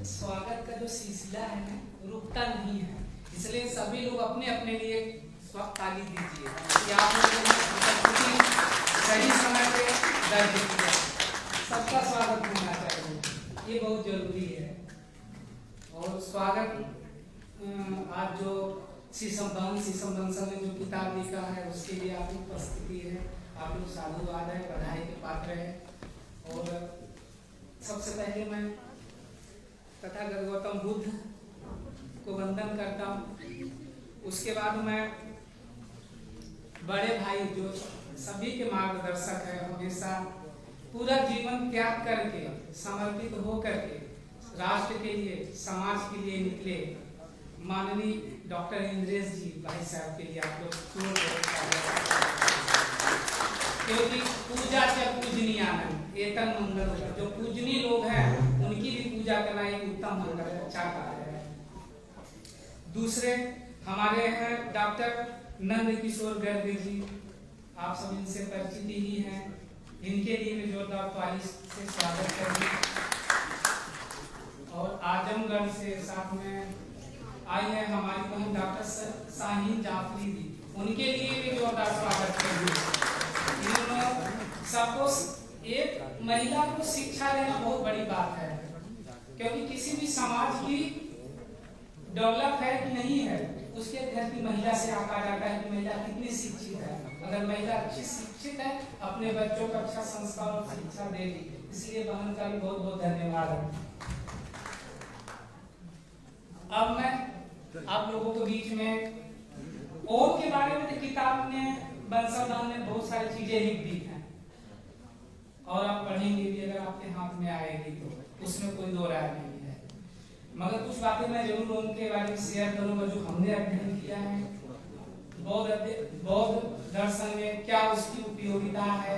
स्वागत का जो सिलसिला है ना रुकता नहीं है, इसलिए सभी लोग अपने अपने लिए ताली दीजिए कि आप लोगों ने सही समय पे दर्ज किया। सबका स्वागत होना चाहिए, ये बहुत जरूरी है। और स्वागत आज जो शीशम बंसल ने जो किताब लिखा है उसके लिए आपकी उपस्थिति है, आप लोग साधुवाद है, बधाई के पात्र है। और सबसे पहले मैं तथागत गौतम बुद्ध को वंदन करता हूँ। उसके बाद मैं बड़े भाई जो सभी के मार्गदर्शक है, हमेशा पूरा जीवन त्याग करके समर्पित हो करके राष्ट्र के लिए, समाज के लिए निकले माननीय डॉक्टर इंद्रेश जी भाई साहब के लिए आप लोग क्योंकि पूजा से पूजनीयानंद एतन मंगल, जो पूजनीय लोग हैं उनकी भी पूजा करना एक उत्तम मंगल है, अच्छा कार्य है। दूसरे हमारे हैं डॉक्टर नंद किशोर गर्ग जी, आप सब इनसे परिचित ही हैं, इनके लिए भी जोरदार ताली से स्वागत करेंगे। और आजमगढ़ से साथ में आई है हमारी बहन डॉक्टर शाहीन जाफरी जी, उनके लिए भी जोरदार स्वागत करेंगे। सबको एक महिला को शिक्षा देना बहुत बड़ी बात है, क्योंकि किसी भी समाज की डेवलप है कि नहीं है उसके घर की महिला से आका जाता है कि महिला कितनी शिक्षित है। अगर महिला अच्छी शिक्षित है, अपने बच्चों को अच्छा संस्कार और शिक्षा देगी, इसलिए बहन का भी बहुत बहुत धन्यवाद है। अब मैं आप लोगों के बीच में ओम के बारे में किताब में बंसल ने बहुत सारी चीजें लिख दी हैं और आप पढ़ेंगे भी, अगर आपके हाथ में आएगी तो उसमें कोई दो राय नहीं है। मगर कुछ बातें मैं जरूर ओम के बारे में शेयर करूंगा जो हमने अध्ययन किया है। बौद्ध दर्शन में क्या उसकी उपयोगिता है,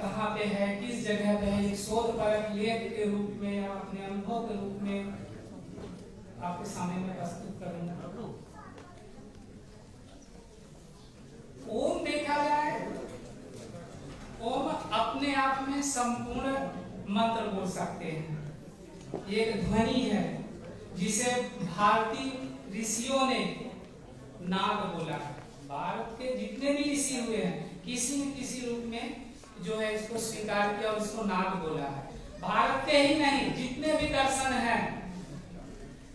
कहाँ पे है, किस जगह पे है, एक शोध परक लेख के रूप में या अपने अनुभव के रूप में आपके सामने में प्रस्तुत करूंगा। ओम देखा जाए, ओम अपने आप में संपूर्ण मंत्र बोल सकते हैं। एक ध्वनि है जिसे भारतीय ऋषियों ने नाद बोला है। भारत के जितने भी ऋषि हुए हैं किसी न किसी रूप में जो है इसको स्वीकार किया और इसको नाद बोला है। भारत के ही नहीं, जितने भी दर्शन हैं,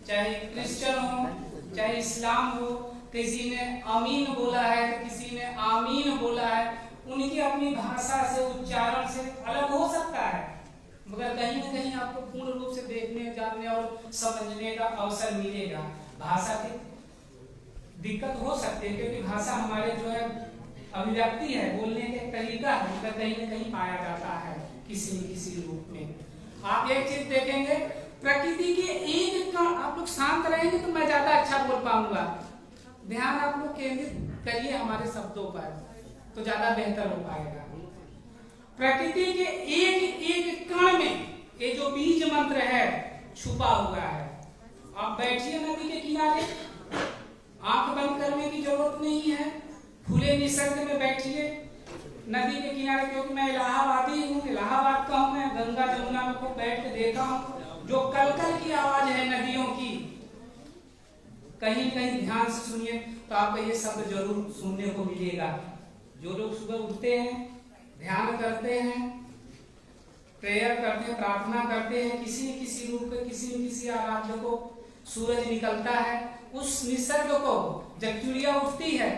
चाहे क्रिश्चियन हो चाहे इस्लाम हो, किसी ने अमीन बोला है, किसी ने आमीन बोला है, उनकी अपनी भाषा से, उच्चारण से अलग हो सकता है, मगर कहीं न कहीं आपको पूर्ण रूप से देखने, जानने और समझने का अवसर मिलेगा। भाषा की दिक्कत हो सकती है क्योंकि भाषा हमारे जो है अभिव्यक्ति है, बोलने का तरीका है, मगर कहीं न कहीं पाया जाता है किसी न किसी रूप में। आप एक चीज देखेंगे, प्रकृति के एक कण, आप लोग शांत रहेंगे तो मैं ज्यादा अच्छा बोल पाऊंगा। ध्यान आप लोग केंद्रित करिए हमारे शब्दों पर तो ज्यादा बेहतर हो पाएगा। प्रकृति के एक एक कण में ये जो बीज मंत्र है छुपा हुआ है। आप बैठिए नदी के किनारे, आंख बंद करने की जरूरत नहीं है, खुले निसर्ग में बैठिए नदी के किनारे, क्योंकि मैं इलाहाबादी हूँ, इलाहाबाद का हूँ, मैं गंगा जमुना में खूब बैठ के देखा हूँ जो कलकल की आवाज है नदियों की, कहीं कहीं ध्यान से सुनिए तो आपको ये शब्द जरूर सुनने को मिलेगा। जो लोग सुबह उठते हैं, ध्यान करते हैं, प्रेयर करते हैं, प्रार्थना करते हैं, किसी न किसी रूप में किसी न किसी आराध्य को सूरज निकलता है, उस निसर्ग को जब चिड़िया उठती है,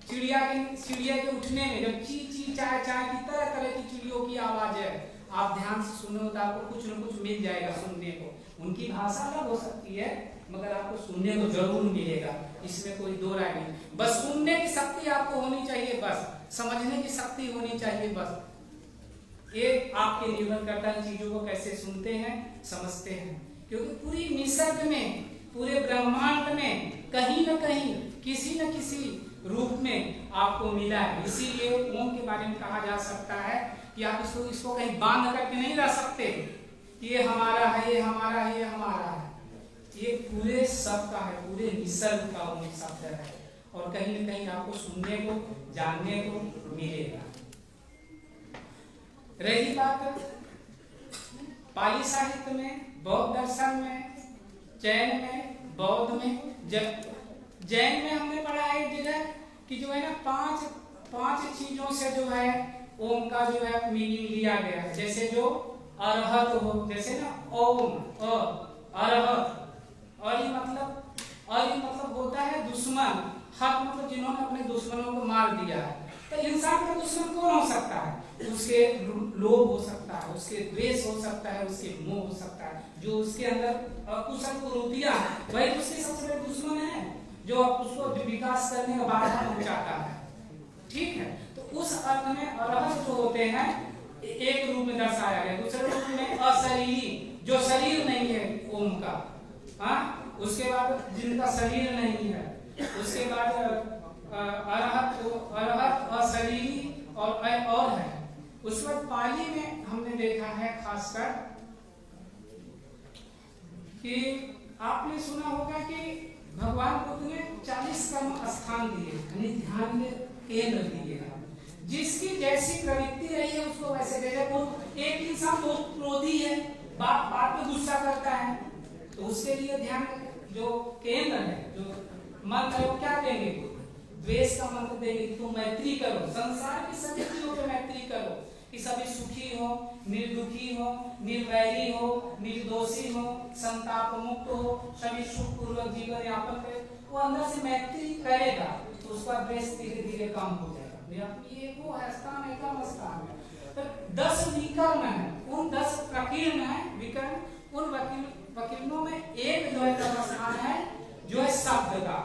चिड़िया के उठने में जब ची ची चाय चाय की तरह तरह की चिड़ियों की आवाज है, आप ध्यान से सुनो तो आपको कुछ न कुछ मिल जाएगा सुनने को। उनकी भाषा अलग हो सकती है मगर आपको सुनने को जरूर मिलेगा, इसमें कोई दो राय नहीं। बस सुनने की शक्ति आपको होनी चाहिए, बस समझने की शक्ति होनी चाहिए, बस ये आपके निर्भर करता है चीजों को कैसे सुनते हैं, समझते हैं। क्योंकि पूरी निसर्ग में, पूरे ब्रह्मांड में कहीं न कहीं किसी न किसी रूप में आपको मिला है। इसीलिए ओम के बारे में कहा जा सकता है कि आप इसको कहीं बांध करके नहीं रह सकते कि ये हमारा है, ये हमारा है, ये हमारा है। ये पूरे सब का है, पूरे निसर्ग का ओम शब्द है और कहीं न कहीं आपको सुनने को, जानने को मिलेगा। रही बात पाली साहित्य में बौद्ध दर्शन में, जैन में, बौद्ध में, जैन में हमने पढ़ा है एक जगह कि जो है ना पांच चीजों से जो है ओम का जो है मीनिंग लिया गया है। जैसे जो अरहत हो, जैसे ना ओम अरहत, और ये मतलब होता है दुश्मन, हक मतलब जिन्होंने अपने दुश्मनों को मार दिया है। तो इंसान का दुश्मन कौन हो सकता है? उसके लोभ हो सकता है, उसके द्वेष हो सकता है, उसके मोह हो सकता है, जो उसके अंदर कुशल कुरीतियां हैं, वही उसके सबसे बड़े दुश्मन है, जो उसको विकास करने का बाधा पहुंचाता है। ठीक है, तो उस अर्थ में अरहत जो होते हैं एक रूप में दर्शाया गया, दूसरे रूप में अशरीरी, जो शरीर नहीं है ओम का, हाँ, उसके बाद जिनका शरीर नहीं है, उसके बाद अरहत अशरीरी और है। उस वक्त पाली में हमने देखा है खासकर कि आपने सुना होगा कि भगवान बुद्ध ने 40 कर्म स्थान दिए, यानी ध्यान में केंद्र दिए हैं। जिसकी जैसी प्रवृत्ति रही है उसको वैसे दे दे। एक इंसान बहुत क्रोधी है, बात पे गुस्सा करता है, तो उसके लिए ध्यान जो केंद्र है, जो मंत्र है, वो क्या देंगे? द्वेष का मंत्र देंगे, तुम मैत्री करो, संसार की सभी चीजों पे मैत्री करो, कि सभी सुखी हो, निर्दुखी हो, निर्वैरी हो, निर्दोषी हो, संताप मुक्त हो, सभी सुख पूर्वक जीवन यापन करे। वो अंदर से मैत्री करेगा तो उसका द्वेष धीरे धीरे कम हो जाएगा। ये वो है स्थान, एकम स्थान है। तो 10 विकर्ण है, उन 10 प्रकीर्ण है विकर्ण, उन वकीलों में एक जो है स्थान है जो है शब्द का,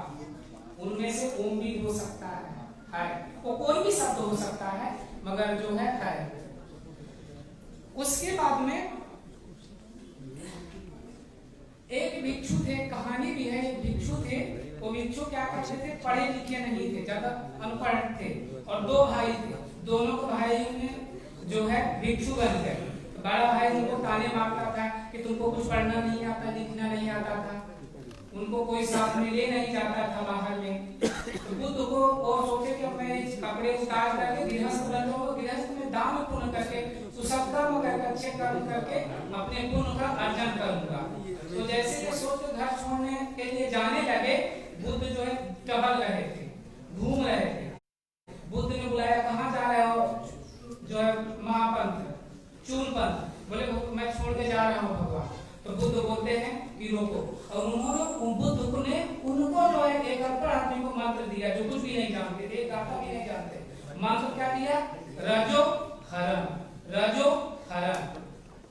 उनमें से ओम भी हो सकता है, वो कोई भी शब्द हो सकता है, मगर जो है। उसके बाद में एक भिक्षु थे, कहानी भी है, एक भिक्षु थे। वो भिक्षु क्या करते थे? पढ़े लिखे नहीं थे, ज्यादा अनपढ़ थे, और 2 भाई थे। दोनों को भाइयों ने जो है भिक्षु बन गए। बड़ा भाई उनको ताने मारता था कि तुमको कुछ पढ़ना नहीं आता, लिखना नहीं आता था, उनको कोई साथ में ले नहीं जाता था बाहर में। तो बुद्ध को और सोचे कि अपने कपड़े उतार करके गृहस्थ बन जाओ, गृहस्थ में दान पुण्य करके, सुसत्कर्म करके, अच्छे कर्म करके अपने पुण्य का अर्जन करूंगा। तो जैसे ये सोच घर छोड़ने के लिए जाने लगे, बुद्ध जो है टहल रहे थे, घूम रहे थे। बुद्ध ने बुलाया, कहाँ जा रहे हो? जो है महापंथ, चूनपंथ। बोले मैं छोड़ के जा रहा हूँ भगवान। तो बुद्ध बोलते हैं कि रोको, और उन्होंने बुद्ध ने उनको जो है एक अनपढ़ आदमी को मंत्र दिया, जो कुछ भी नहीं जानते थे, गाथा भी नहीं जानते। मंत्र क्या दिया? रजो हरण, रजो हरण।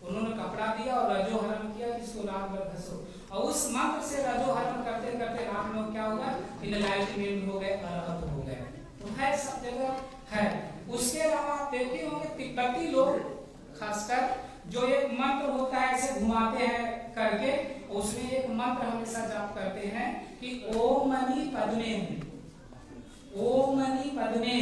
उन्होंने कपड़ा दिया और रजो हरण किया, इसको रात भर घसो। और उस मंत्र से रजो हरण करते करते रात में क्या होगा? इनलाइटमेंट हो गए, अरहत हो गए। तो है सब जगह है। उसके अलावा आप देखते होंगे तिब्बती लोग खासकर जो एक मंत्र होता है ऐसे घुमाते हैं करके, उसमें एक मंत्र हमेशा जाप करते हैं कि ओम मणि पद्मे, ओम मणि पद्मे।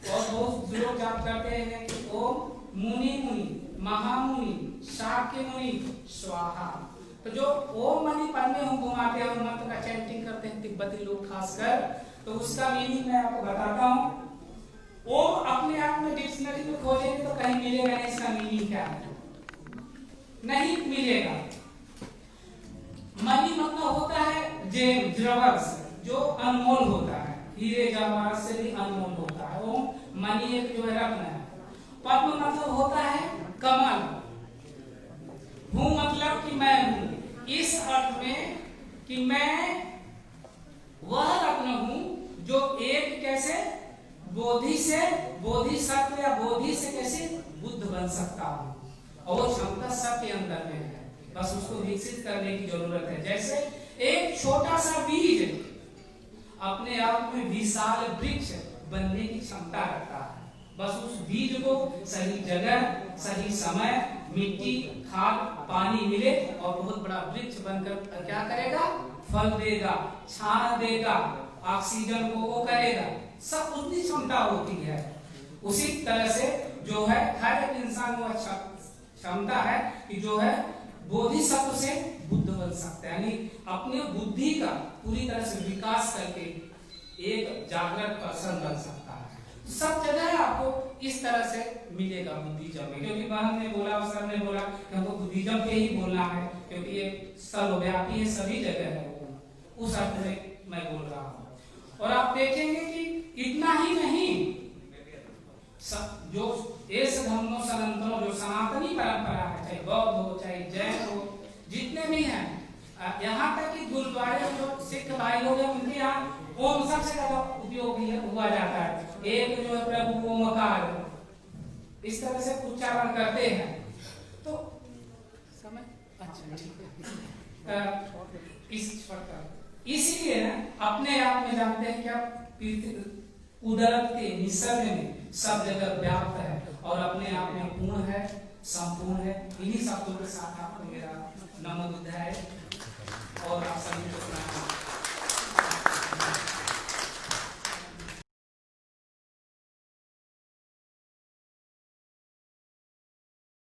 और बहुत लोग जाप करते हैं कि ओम मुनि मुनि महामुनि शाक्य मुनि स्वाहा। तो जो ओम मणि पद्मे हम घुमाते हैं और मंत्र का चैंटिंग करते हैं तिब्बती लोग खासकर, तो उसका मीनिंग मैं आपको बताता हूँ। ओम अपने आप में डिक्शनरी में खोजेंगे तो कहीं मिलेगा नहीं, इसका मीनिंग क्या है? नहीं मिलेगा। मणि मतलब होता है जेम, ज्वेलर्स, जो अनमोल होता है, हीरे जवाहरात से भी अनमोल होता है। ओम मणि एक जो है रत्न है। पद्म मतलब होता है कमल। हूं मतलब कि मैं हूं, इस अर्थ में कि मैं वह रत्न हूं जो एक कैसे बोधि से, बोधिसत्व या बोधि से कैसे बुद्ध बन सकता हूं। और वो क्षमता सबके अंदर में है, बस उसको विकसित करने की जरूरत है। जैसे एक छोटा सा बीज अपने आप में विशाल वृक्ष बनने की क्षमता रखता है, बस उस बीज को सही जगह, सही समय, मिट्टी, खाद, पानी मिले और बहुत बड़ा वृक्ष बनकर क्या करेगा? फल देगा, छाया देगा, ऑक्सीजन को वो करेगा, सब उतनी क्षमता होती है। उसी तरह से जो है हर एक इंसान को क्षमता है कि जो है बोधिसत्व से बुद्ध बन सकता है, यानी अपने बुद्धि का पूरी तरह से विकास करके एक जागृत पर्सन बन सकता है। सब जगह आपको इस तरह से मिलेगा बुद्धिज्म में, क्योंकि बहन ने बोला और सर ने बोला कि हमको बुद्धिज्म पे ही बोलना है, क्योंकि ये सर्वव्यापी है, सभी जगह है वो, उस अर्थ में मैं बोल रहा हूँ। और आप देखेंगे कि इतना ही नहीं, जो एस धर्मो सनातनो, जो सनातनी परंपरा है, चाहे बौद्ध हो चाहे जैन हो, जितने भी हैं, यहाँ तक कि गुरुद्वारे जो सिख भाई लोग हैं उनके यहाँ ओम सबसे ज्यादा उपयोग हुआ जाता है। एक जो है प्रभु ओमकार, इस तरह से उच्चारण करते हैं। तो समय अच्छा ठीक है, इस प्रकार इसलिए अपने आप में जानते हैं क्या कुदरत के निसर्ग में सब जगह व्याप्त है और अपने आप में पूर्ण है, संपूर्ण है। इन्हीं शब्दों के साथ आपको मेरा नमो बुद्धाय और आप सभी को